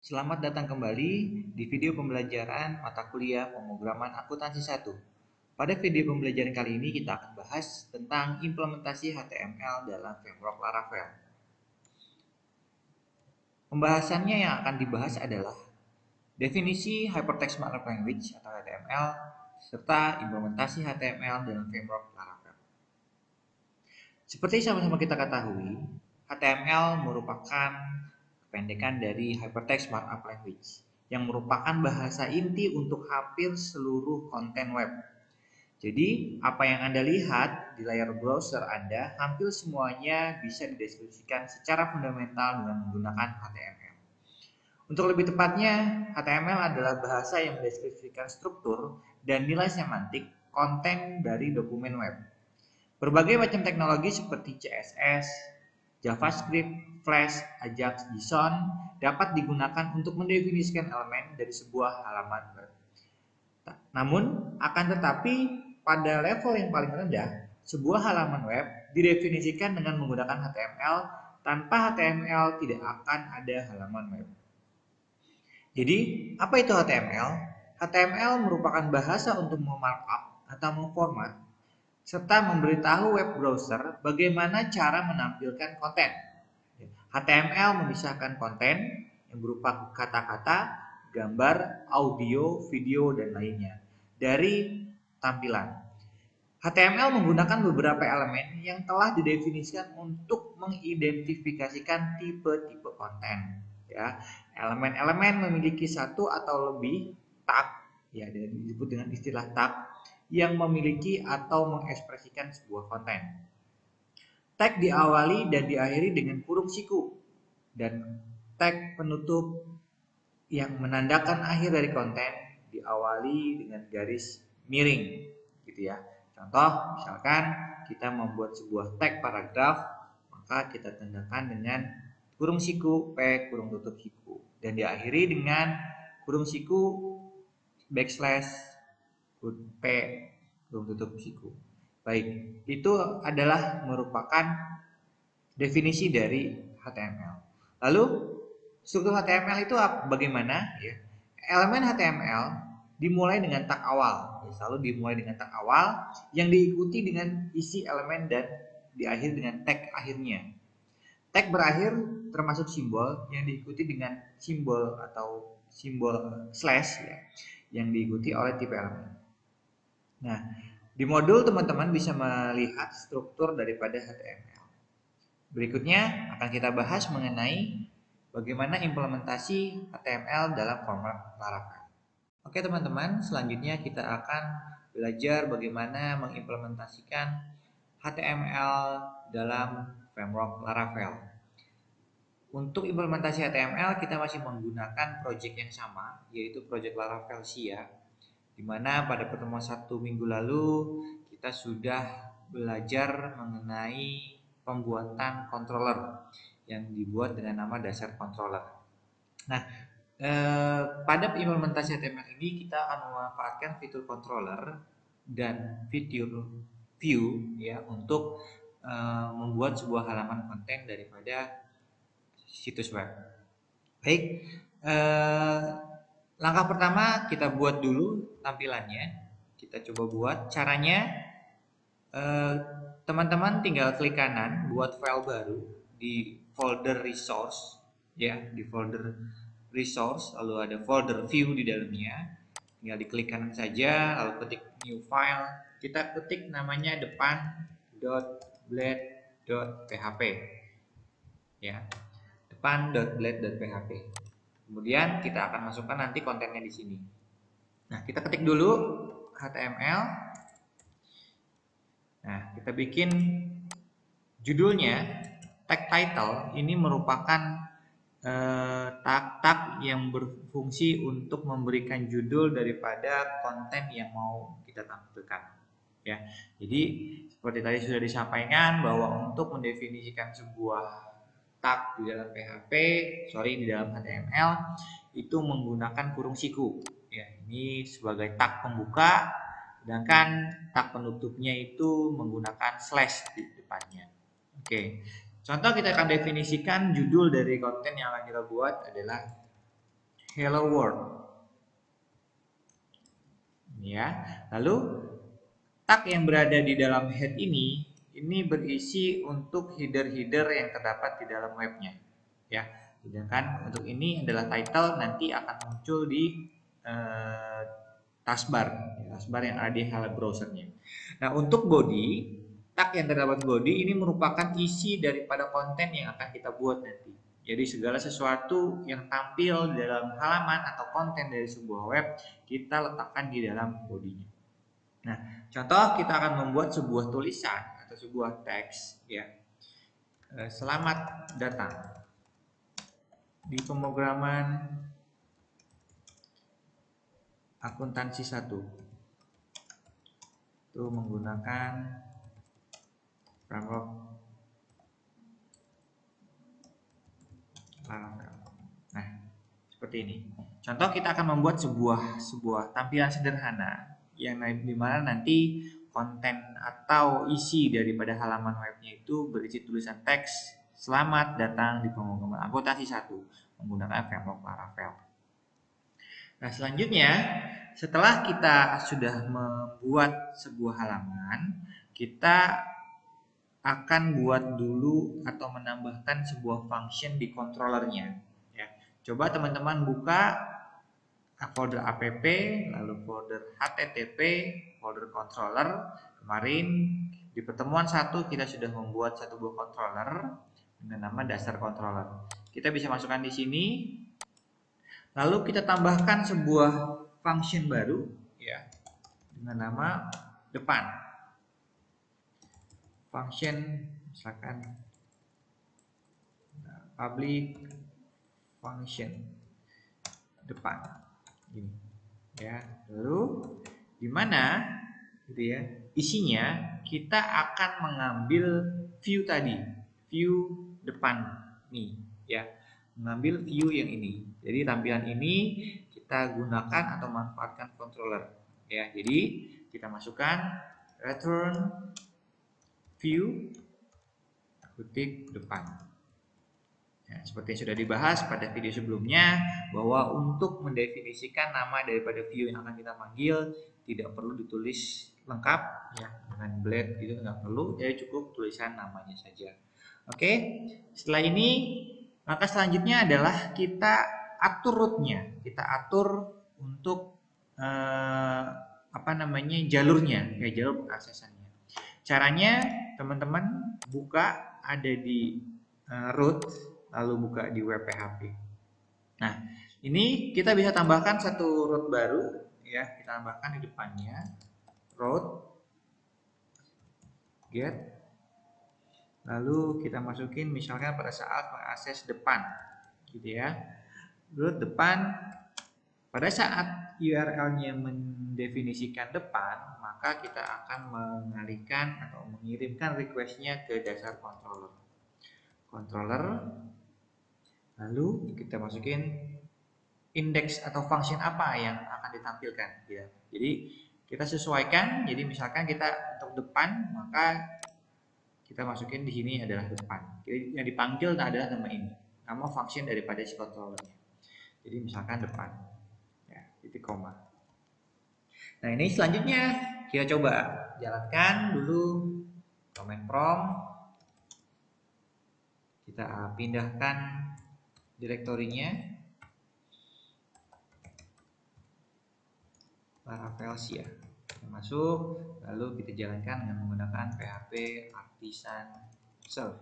Selamat datang kembali di video pembelajaran mata kuliah pemrograman akuntansi 1. Pada video pembelajaran kali ini kita akan bahas tentang implementasi HTML dalam framework Laravel. Pembahasannya yang akan dibahas adalah definisi Hypertext Markup Language atau HTML serta implementasi HTML dalam framework Laravel. Seperti sama-sama kita ketahui, HTML merupakan kependekan dari Hypertext Markup Language yang merupakan bahasa inti untuk hampir seluruh konten web. Jadi, apa yang Anda lihat di layar browser Anda hampir semuanya bisa dideskripsikan secara fundamental dengan menggunakan HTML. Untuk lebih tepatnya, HTML adalah bahasa yang mendeskripsikan struktur dan nilai semantik konten dari dokumen web. Berbagai macam teknologi seperti CSS, JavaScript, Flash, Ajax, JSON dapat digunakan untuk mendefinisikan elemen dari sebuah halaman web. Namun, akan tetapi pada level yang paling rendah, sebuah halaman web didefinisikan dengan menggunakan HTML. Tanpa HTML tidak akan ada halaman web. Jadi, apa itu HTML? HTML merupakan bahasa untuk memarkup atau memformat serta memberitahu web browser bagaimana cara menampilkan konten. HTML memisahkan konten yang berupa kata-kata, gambar, audio, video, dan lainnya dari tampilan. HTML menggunakan beberapa elemen yang telah didefinisikan untuk mengidentifikasikan tipe-tipe konten. Ya, elemen-elemen memiliki satu atau lebih tag, ya, disebut dengan istilah tag yang memiliki atau mengekspresikan sebuah konten. Tag diawali dan diakhiri dengan kurung siku dan tag penutup yang menandakan akhir dari konten diawali dengan garis miring, gitu ya. Contoh, misalkan kita membuat sebuah tag paragraf, maka kita tandakan dengan kurung siku P kurung tutup siku dan diakhiri dengan kurung siku backslash P kurung tutup siku. Baik, itu adalah merupakan definisi dari HTML. Lalu struktur HTML itu bagaimana? Ya. Elemen HTML dimulai dengan tag awal, selalu dimulai dengan tag awal yang diikuti dengan isi elemen dan diakhiri dengan tag akhirnya. Tag berakhir termasuk simbol yang diikuti dengan simbol atau simbol slash, ya, yang diikuti oleh tipe elemen. Nah, di modul teman-teman bisa melihat struktur daripada HTML. Berikutnya akan kita bahas mengenai bagaimana implementasi HTML dalam format Laravel. Oke teman-teman, selanjutnya kita akan belajar bagaimana mengimplementasikan HTML dalam framework Laravel. Untuk implementasi HTML kita masih menggunakan project yang sama, yaitu project Laravel SIA, di mana pada pertemuan 1 minggu lalu kita sudah belajar mengenai pembuatan controller yang dibuat dengan nama dasar controller. Nah, pada implementasi HTML ini kita akan memanfaatkan fitur controller dan fitur view, ya, untuk membuat sebuah halaman konten daripada situs web. Baik, langkah pertama kita buat dulu tampilannya. Kita coba buat. Caranya, teman-teman tinggal klik kanan buat file baru di folder resource, ya, di folder resource, lalu ada folder view di dalamnya. Tinggal diklik kanan saja, lalu ketik new file. Kita ketik namanya depan.blade.php, ya, depan.blade.php. Kemudian kita akan masukkan nanti kontennya di sini. Nah, kita ketik dulu HTML. Nah, kita bikin judulnya tag title. Ini merupakan tag-tag yang berfungsi untuk memberikan judul daripada konten yang mau kita tampilkan, ya. Jadi seperti tadi sudah disampaikan bahwa untuk mendefinisikan sebuah tag di dalam di dalam HTML itu menggunakan kurung siku, ya. Ini sebagai tag pembuka, sedangkan tag penutupnya itu menggunakan slash di depannya. Oke. Contoh, kita akan definisikan judul dari konten yang akan kita buat adalah hello world. Ya. Lalu tag yang berada di dalam head ini berisi untuk header-header yang terdapat di dalam webnya. Ya. Sedangkan untuk ini adalah title, nanti akan muncul di taskbar yang ada di halaman browsernya. Nah, untuk body, tag yang terdapat body ini merupakan isi daripada konten yang akan kita buat nanti. Jadi segala sesuatu yang tampil di dalam halaman atau konten dari sebuah web kita letakkan di dalam bodinya. Nah, contoh kita akan membuat sebuah tulisan atau sebuah teks, ya. Selamat datang di pemrograman akuntansi 1. Itu menggunakan framework Laravel. Nah, seperti ini. Contoh kita akan membuat sebuah tampilan sederhana yang di mana nanti konten atau isi daripada halaman webnya itu berisi tulisan teks selamat datang di pemrograman akuntansi 1 menggunakan framework Laravel. Nah, selanjutnya setelah kita sudah membuat sebuah halaman, kita akan buat dulu atau menambahkan sebuah function di controllernya. Ya. Coba teman-teman buka folder app, lalu folder http, folder controller. Kemarin di pertemuan 1 kita sudah membuat satu buah controller dengan nama dasar controller. Kita bisa masukkan di sini. Lalu kita tambahkan sebuah function baru, ya, dengan nama depan. Function misalkan public function depan ini, ya. Lalu di mana gitu ya isinya, kita akan mengambil view tadi, view depan nih, ya, mengambil view yang ini. Jadi tampilan ini kita gunakan atau manfaatkan controller, ya. Jadi kita masukkan return view kutip depan. Nah, seperti yang sudah dibahas pada video sebelumnya, bahwa untuk mendefinisikan nama daripada view yang akan kita panggil tidak perlu ditulis lengkap, ya, dengan blade gitu, nggak perlu, jadi cukup tulisan namanya saja. Oke, setelah ini maka selanjutnya adalah kita atur rootnya, kita atur untuk jalurnya, ya, jalur pengaksesannya. Caranya teman-teman buka ada di root, lalu buka di web PHP. Nah, ini kita bisa tambahkan satu root baru, ya, kita tambahkan di depannya root get, lalu kita masukin misalkan pada saat mengakses depan, gitu ya. Root depan, pada saat URL-nya mendefinisikan depan, maka kita akan mengalihkan atau mengirimkan request-nya ke dasar controller. Lalu kita masukin indeks atau function apa yang akan ditampilkan, ya. Jadi kita sesuaikan. Jadi misalkan kita untuk depan, maka kita masukin di sini adalah depan. Jadi yang dipanggil adalah nama ini, nama function daripada si controllernya. Jadi misalkan depan, ya, titik koma. Nah, ini selanjutnya kita coba jalankan dulu command prompt. Kita pindahkan direktorinya Laravel ya. Kita masuk, lalu kita jalankan dengan menggunakan PHP Artisan Serve,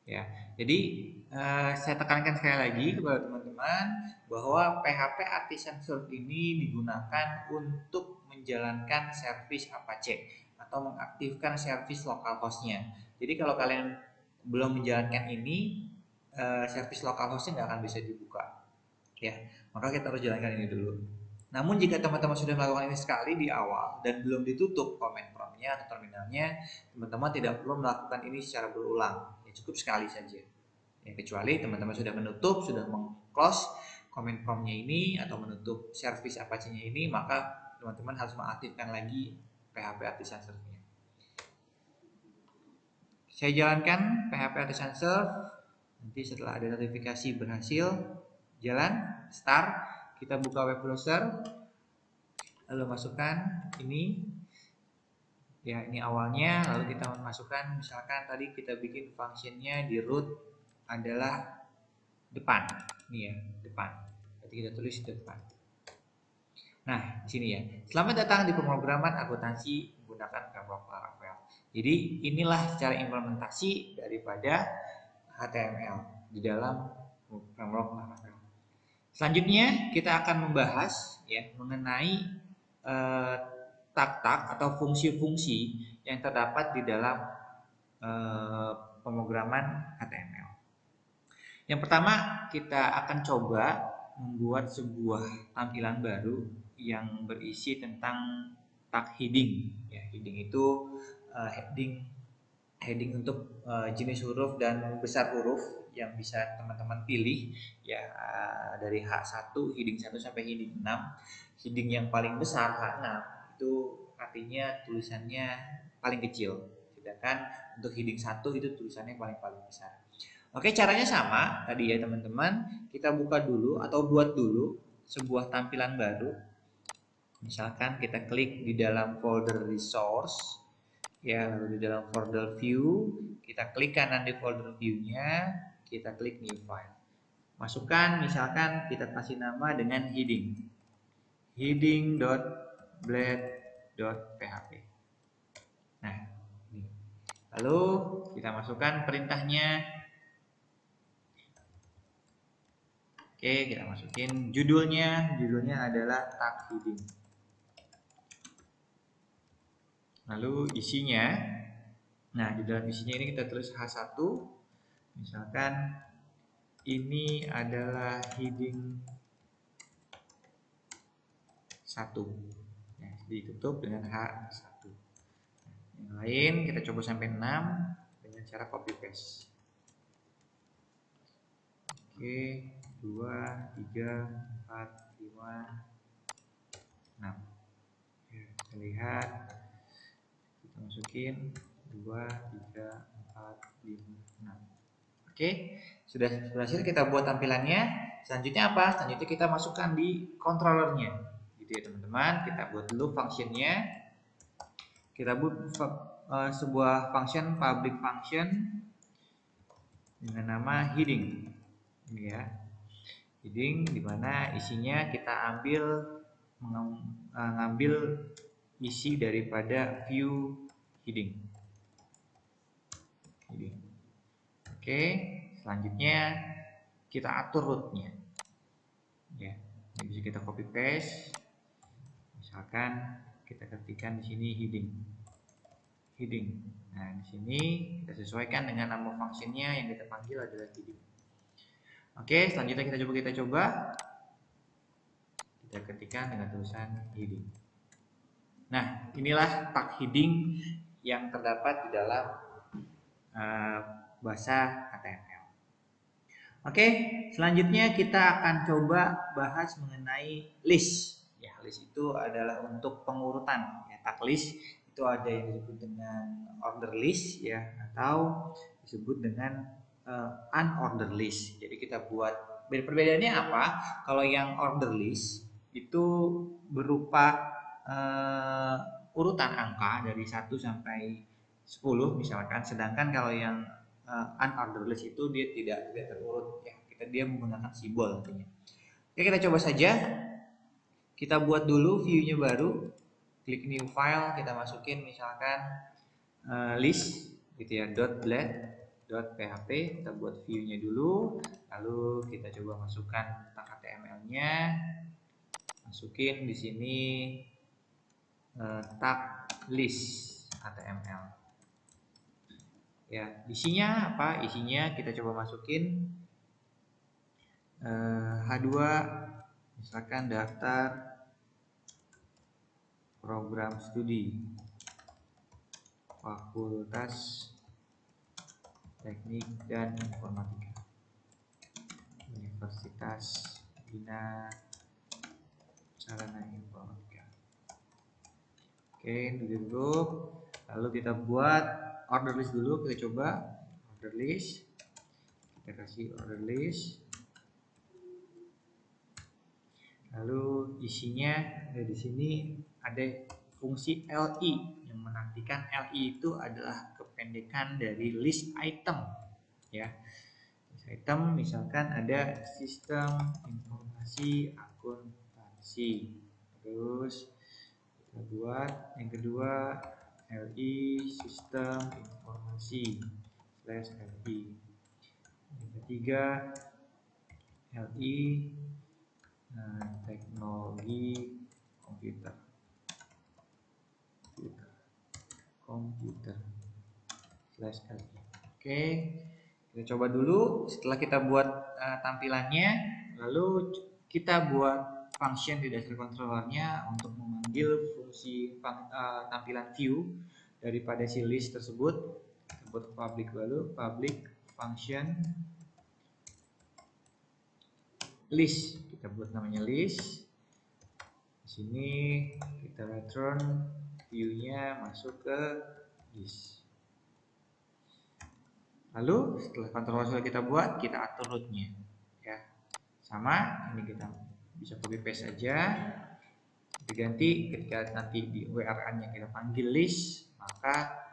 ya. Jadi saya tekankan sekali lagi kepada teman-teman bahwa PHP Artisan Serve ini digunakan untuk menjalankan service Apache atau mengaktifkan service localhost-nya. Jadi kalau kalian belum menjalankan ini, service localhost-nya nggak akan bisa dibuka, ya. Maka kita harus jalankan ini dulu. Namun jika teman-teman sudah melakukan ini sekali di awal dan belum ditutup command prompt-nya atau terminalnya, teman-teman tidak perlu melakukan ini secara berulang. Ya, cukup sekali saja. Ya, kecuali teman-teman sudah menutup, sudah meng-close command prompt-nya ini atau menutup service Apache-nya ini, maka teman-teman harus mengaktifkan lagi PHP Artisan Serve-nya. Saya jalankan PHP Artisan Serve. Nanti setelah ada notifikasi berhasil, Jalan, start, kita buka web browser, lalu masukkan ini. Ya, ini awalnya, lalu kita masukkan, misalkan tadi kita bikin functionnya di root adalah depan. Ini ya, depan. Berarti kita tulis depan. Nah, di sini ya. Selamat datang di pemrograman akuntansi menggunakan framework Laravel. Jadi, inilah cara implementasi daripada HTML di dalam framework Laravel. Selanjutnya, kita akan membahas ya mengenai tak-tak atau fungsi-fungsi yang terdapat di dalam pemrograman HTML. Yang pertama, kita akan coba membuat sebuah tampilan baru yang berisi tentang tag heading. Ya, heading itu heading untuk jenis huruf dan besar huruf yang bisa teman-teman pilih ya, dari H1 heading 1 sampai heading 6. Heading yang paling besar H6 itu artinya tulisannya paling kecil, sedangkan untuk heading 1 itu tulisannya paling besar. Oke, caranya sama tadi ya teman-teman. Kita buka dulu atau buat dulu sebuah tampilan baru. Misalkan kita klik di dalam folder resource, ya, lalu di dalam folder view, kita klik kanan di folder view-nya, kita klik new file. Masukkan, misalkan kita kasih nama dengan heading, heading.blade.php. Nah, ini. Lalu kita masukkan perintahnya. Oke, kita masukin judulnya adalah tag heading. Lalu isinya, nah di dalam isinya ini kita tulis H1, misalkan ini adalah heading 1, ya, ditutup dengan H1. Yang lain kita coba sampai 6 dengan cara copy paste. Oke, 2, 3, 4, 5, 6. Ya, kita lihat, kita masukin 2, 3, 4, 5, 6. Oke, sudah berhasil kita buat tampilannya. Selanjutnya apa? Selanjutnya kita masukkan di controllernya, gitu ya teman-teman. Kita buat dulu functionnya. Kita buat sebuah function, public function dengan nama heading, ini ya. Heading dimana isinya kita mengambil isi daripada view heading. Oke, selanjutnya kita atur rootnya. Ya, ini bisa kita copy paste. Misalkan kita ketikkan di sini heading. Nah, di sini kita sesuaikan dengan nama fungsinya yang kita panggil adalah heading. Oke, selanjutnya kita coba. Kita ketikkan dengan tulisan heading. Nah, inilah tag heading yang terdapat di dalam bahasa HTML. Oke, selanjutnya kita akan coba bahas mengenai list. Ya, list itu adalah untuk pengurutan. Ya, tag list itu ada yang disebut dengan order list ya, atau disebut dengan unordered list. Jadi kita buat, perbedaannya apa? Kalau yang order list itu berupa urutan angka dari 1 sampai 10 misalkan, sedangkan kalau yang unordered list itu dia tidak terurut ya, dia menggunakan simbol artinya. Oke, kita coba saja. Kita buat dulu view-nya baru, klik new file, kita masukin misalkan list gitu ya, .blade.php. Kita buat view-nya dulu, lalu kita coba masukkan tag HTML-nya, masukin di sini tag list HTML. Ya, isinya apa? Isinya kita coba masukin H2, misalkan daftar program studi Fakultas Teknik dan Informatika Universitas Bina Sarana Informatika. Oke, dulu. Lalu kita buat order list dulu, kita coba order list. Kita kasih order list. Lalu isinya di sini ada fungsi LI yang menartikan LI itu adalah kependekan dari list item, ya. List item misalkan ada sistem informasi akuntansi. Terus kita buat yang kedua LI sistem informasi /LI. Yang ketiga LI teknologi komputer /LI. Oke, kita coba dulu. Setelah kita buat tampilannya, lalu kita buat function di dasar controllernya untuk memanggil fungsi tampilan view daripada si list tersebut. Kita buat public value, public function list. Kita buat namanya list. Di sini kita return view-nya masuk ke list. Lalu setelah controller sudah kita buat, kita atur root-nya, ya. Sama, ini kita bisa copy paste saja. Diganti ketika nanti di URL-nya kita panggil list, maka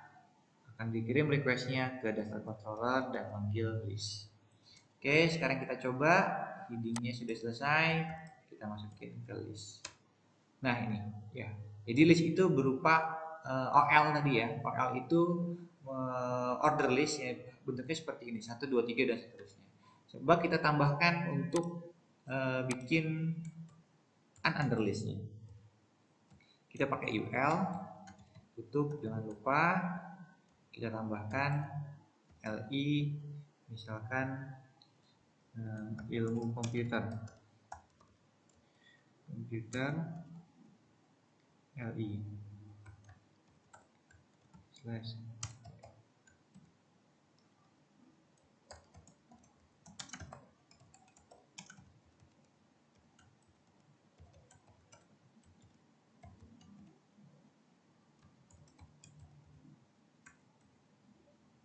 akan dikirim request-nya ke data controller dan panggil list. Oke, sekarang kita coba. Heading-nya sudah selesai, kita masukin ke list. Nah, ini ya. Jadi list itu berupa OL tadi ya. OL itu order list ya, bentuknya seperti ini, 1, 2, 3 dan seterusnya. Coba kita tambahkan untuk bikin unorder listnya. Kita pakai UL, tutup, jangan lupa kita tambahkan LI, misalkan ilmu komputer LI /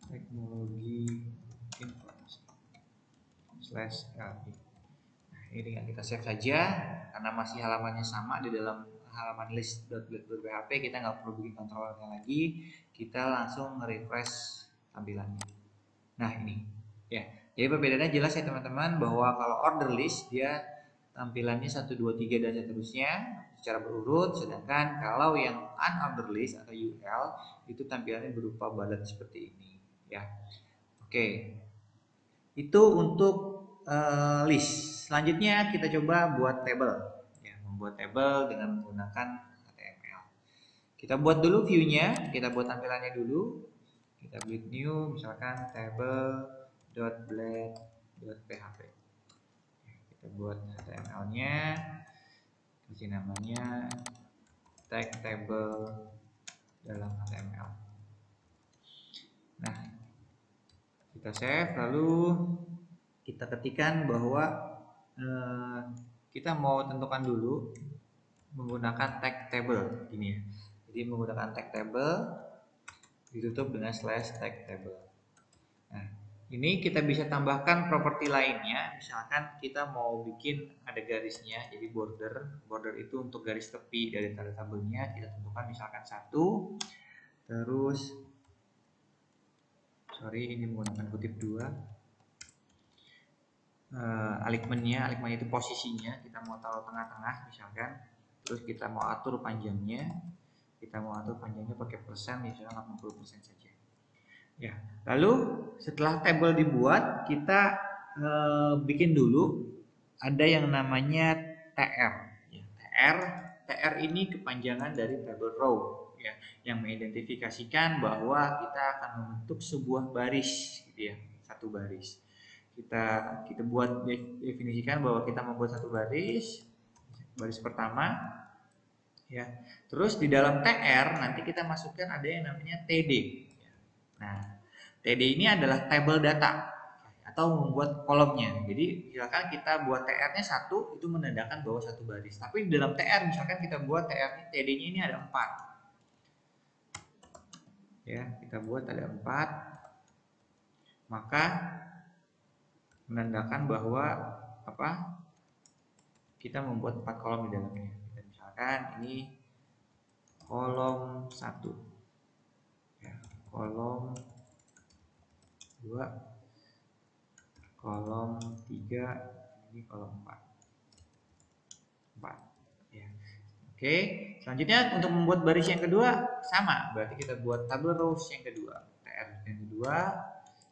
teknologi informasi /LI. Nah, ini tinggal kita save saja karena masih halamannya sama di dalam halaman list.blade.php, kita nggak perlu bikin controllernya lagi, kita langsung refresh tampilannya. Nah, ini ya. Jadi perbedaannya jelas ya teman-teman, bahwa kalau order list dia tampilannya 1, 2, 3 dan seterusnya secara berurut, sedangkan kalau yang unorder list atau UL itu tampilannya berupa balet seperti ini ya. Oke. Itu untuk list. Selanjutnya kita coba buat table ya, membuat table dengan menggunakan HTML. Kita buat dulu view-nya, kita buat tampilannya dulu. Kita build new, misalkan table.blade.php. Kita buat HTML-nya, kasih namanya tag table dalam HTML. Nah, kita save, lalu kita ketikkan bahwa kita mau tentukan dulu menggunakan tag table ini ya. Jadi menggunakan tag table ditutup dengan /tag table. Nah, ini kita bisa tambahkan properti lainnya. Misalkan kita mau bikin ada garisnya, jadi border itu untuk garis tepi dari tanda tabelnya kita tentukan misalkan 1. Terus ini menggunakan kutip 2. Alignment-nya itu posisinya kita mau taruh tengah-tengah misalkan. Terus kita mau atur panjangnya, pakai persen, misalnya 80% saja ya. Lalu setelah tabel dibuat, kita bikin dulu ada yang namanya TR ya. TR ini kepanjangan dari table row ya, yang mengidentifikasikan bahwa kita akan membentuk sebuah baris gitu ya, satu baris. Kita buat definisikan bahwa kita membuat satu baris pertama ya. Terus di dalam TR nanti kita masukkan ada yang namanya TD. Nah, TD ini adalah table data atau membuat kolomnya. Jadi misalkan kita buat TR-nya 1, itu menandakan bahwa satu baris. Tapi di dalam TR misalkan kita buat TD-nya ini ada 4. Ya, kita buat ada 4. Maka menandakan bahwa kita membuat 4 kolom di dalamnya. Misalkan ini kolom 1, ya, kolom 2, kolom 3, ini kolom 4. Ya. Oke, selanjutnya untuk membuat baris yang kedua sama, berarti kita buat tabel rows yang kedua. TR yang kedua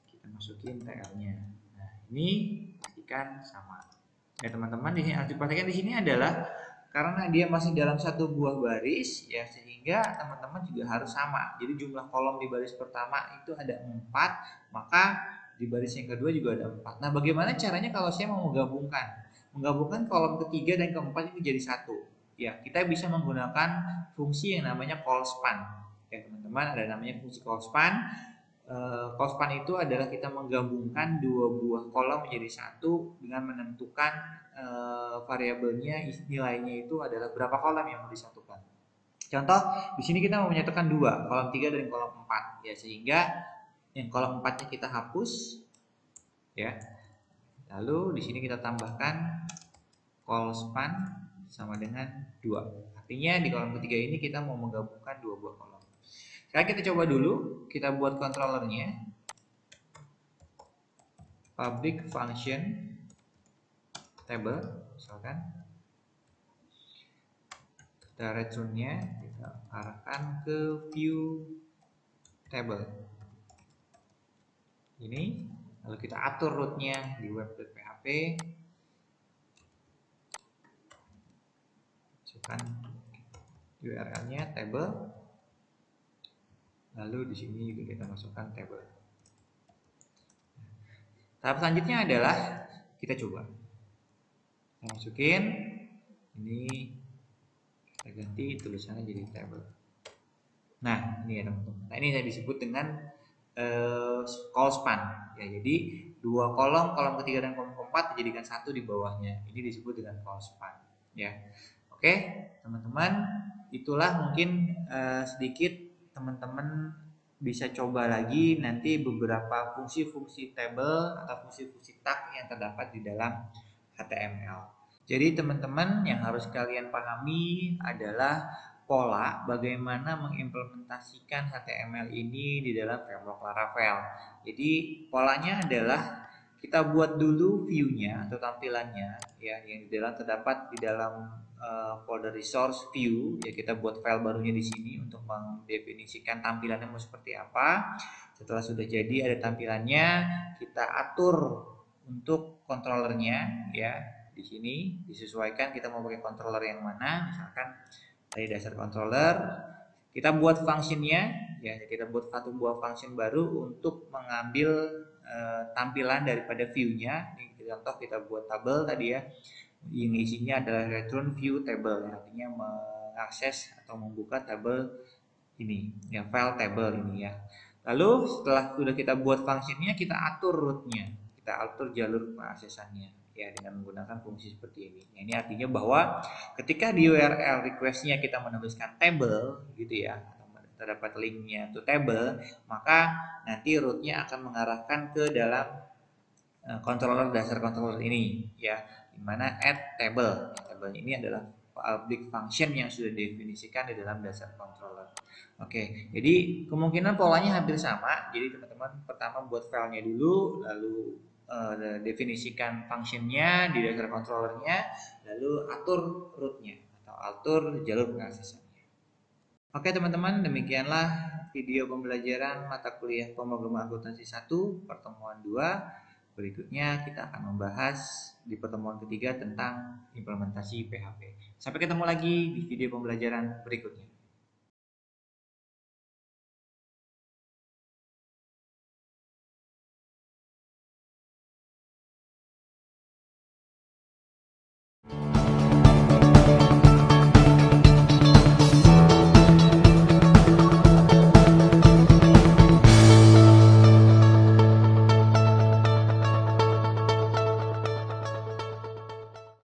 kita masukin TR-nya. Nah, ini pastikan sama. Ya teman-teman, di sini harus diperhatikan di sini adalah karena dia masih dalam satu buah baris, ya sehingga teman-teman juga harus sama. Jadi jumlah kolom di baris pertama itu ada 4, maka di baris yang kedua juga ada 4. Nah, bagaimana caranya kalau saya mau menggabungkan kolom ketiga dan keempat ini jadi satu? Ya, kita bisa menggunakan fungsi yang namanya call span. Ya teman-teman, ada namanya fungsi call span. Call span itu adalah kita menggabungkan dua buah kolom menjadi satu dengan menentukan variabelnya, nilainya itu adalah berapa kolom yang mau disatukan. Contoh, di sini kita mau menyatukan dua, kolom 3 dan kolom 4, ya sehingga yang kolom 4-nya kita hapus, ya. Lalu di sini kita tambahkan call span sama dengan 2. Artinya di kolom ketiga ini kita mau menggabungkan dua buah kolom. Sekarang kita coba dulu, kita buat controllernya. Public function table, misalkan. Kita return-nya kita arahkan ke view table. Ini, lalu kita atur root-nya di web.php. Masukkan URL-nya table. Lalu di sini juga kita masukkan table. Tahap selanjutnya adalah kita coba. Kita masukin ini, kita ganti tulisannya jadi table. Nah, ini ya teman-teman. Nah, ini saya disebut dengan call span. Ya, jadi dua kolom ketiga dan kolom keempat dijadikan satu di bawahnya. Ini disebut dengan call span. Ya, oke, teman-teman. Itulah mungkin sedikit teman-teman bisa coba lagi nanti beberapa fungsi-fungsi table atau fungsi-fungsi tag yang terdapat di dalam HTML. Jadi teman-teman yang harus kalian pahami adalah pola bagaimana mengimplementasikan HTML ini di dalam framework Laravel. Jadi polanya adalah kita buat dulu view-nya atau tampilannya, ya, yang terdapat di dalam folder resource view. Ya, kita buat file barunya di sini untuk mendefinisikan tampilannya mau seperti apa. Setelah sudah jadi ada tampilannya, kita atur untuk controllernya, ya. Di sini disesuaikan kita mau pakai controller yang mana, misalkan dari dasar controller kita buat functionnya, ya kita buat satu buah function baru untuk mengambil tampilan daripada view-nya. Ini contoh kita buat tabel tadi ya, yang isinya adalah return view table, yang artinya mengakses atau membuka tabel ini, ya file table ini ya. Lalu setelah sudah kita buat functionnya, kita atur root-nya, kita atur jalur pengaksesannya, ya dengan menggunakan fungsi seperti ini. Nah, ini artinya bahwa ketika di URL request-nya kita menuliskan table gitu ya, terdapat link-nya to table, maka nanti root-nya akan mengarahkan ke dalam controller, dasar controller ini ya, dimana add table. Table ini adalah public function yang sudah didefinisikan di dalam dasar controller. Oke, jadi kemungkinan polanya hampir sama. Jadi teman-teman pertama buat filenya dulu, lalu definisikan functionnya di dasar controllernya, lalu atur rootnya atau atur jalur pengaksesannya. Oke teman-teman, demikianlah video pembelajaran mata kuliah pemrograman akuntansi 1 pertemuan 2. Berikutnya kita akan membahas di pertemuan ketiga tentang implementasi PHP. Sampai ketemu lagi di video pembelajaran berikutnya.